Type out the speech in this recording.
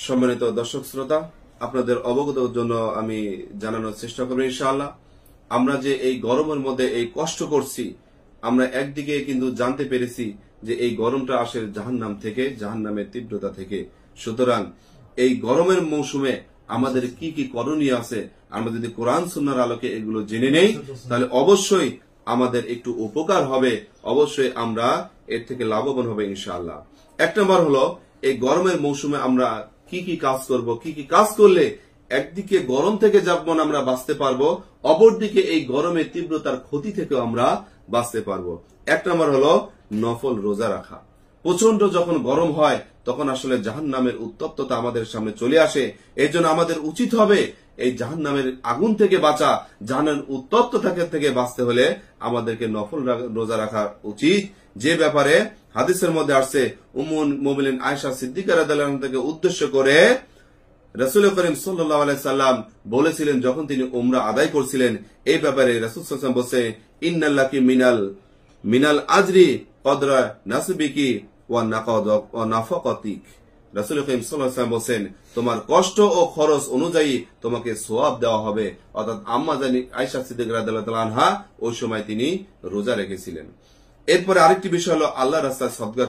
সম্মানিত দর্শক শ্রোতা, আপনাদের অবগতের জন্য আমি জানানোর চেষ্টা করব ইনশাআল্লাহ। আমরা যে এই গরমের মধ্যে এই কষ্ট করছি, আমরা একদিকে কিন্তু জানতে পেরেছি যে এই গরমটা আসে জাহান্নাম থেকে, জাহান্নামের তীব্রতা থেকে। সুতরাং এই গরমের মৌসুমে আমাদের কি কি করণীয় আছে, আমরা যদি কোরআন সুন্নাহর আলোকে এগুলো জেনে নেই, তাহলে অবশ্যই আমাদের একটু উপকার হবে, অবশ্যই আমরা এর থেকে লাভবান হবে ইনশাআল্লাহ। এক নম্বর হলো, এই গরমের মৌসুমে আমরা কি কি কাজ করব, কি কি কাজ করলে একদিকে গরম থেকে যেমন আমরা বাঁচতে পারবো, অপরদিকে এই গরমের তীব্রতার ক্ষতি থেকেও আমরা বাঁচতে পারবো। এক নম্বর হলো নফল রোজা রাখা। প্রচন্ড যখন গরম হয় তখন আসলে জাহান্নামের উত্তপ্ততা আমাদের সামনে চলে আসে। এই জন্য আমাদের উচিত হবে এই জাহান্নামের আগুন থেকে বাঁচা, জাহান্নামের উত্তপ্ততা থেকে বাঁচতে হলে আমাদেরকে নফল রোজা রাখা উচিত। যে ব্যাপারে হাদিসের মধ্যে আসছে, উম্মুল মুমিনিন আয়েশা সিদ্দিকা রাদিয়াল্লাহু আনহা থেকে উদ্দেশ্য করে রাসূল করিম সাল্লাল্লাহু আলাইহি সাল্লাম বলেছিলেন, যখন তিনি উমরা আদায় করছিলেন, এই ব্যাপারে রাসূল সাল্লাল্লাহু আলাইহি সাল্লাম বলছে, ইন্নাল্লাকি মিনাল আজরি কদরা নাসবিকি ওয়া নাফাকাতিক। রাসূল করিম সাল্লাল্লাহু আলাইহি সাল্লাম বলেন, তোমার কষ্ট ও খরচ অনুযায়ী তোমাকে সওয়াব দেওয়া হবে। অর্থাৎ আম্মা জানি আয়েশা সিদ্দিকা রাদিয়াল্লাহু আনহা ওই সময় তিনি রোজা রেখেছিলেন। এরপরে আরেকটি বিষয় হলো আল্লাহর রাস্তায় সদকা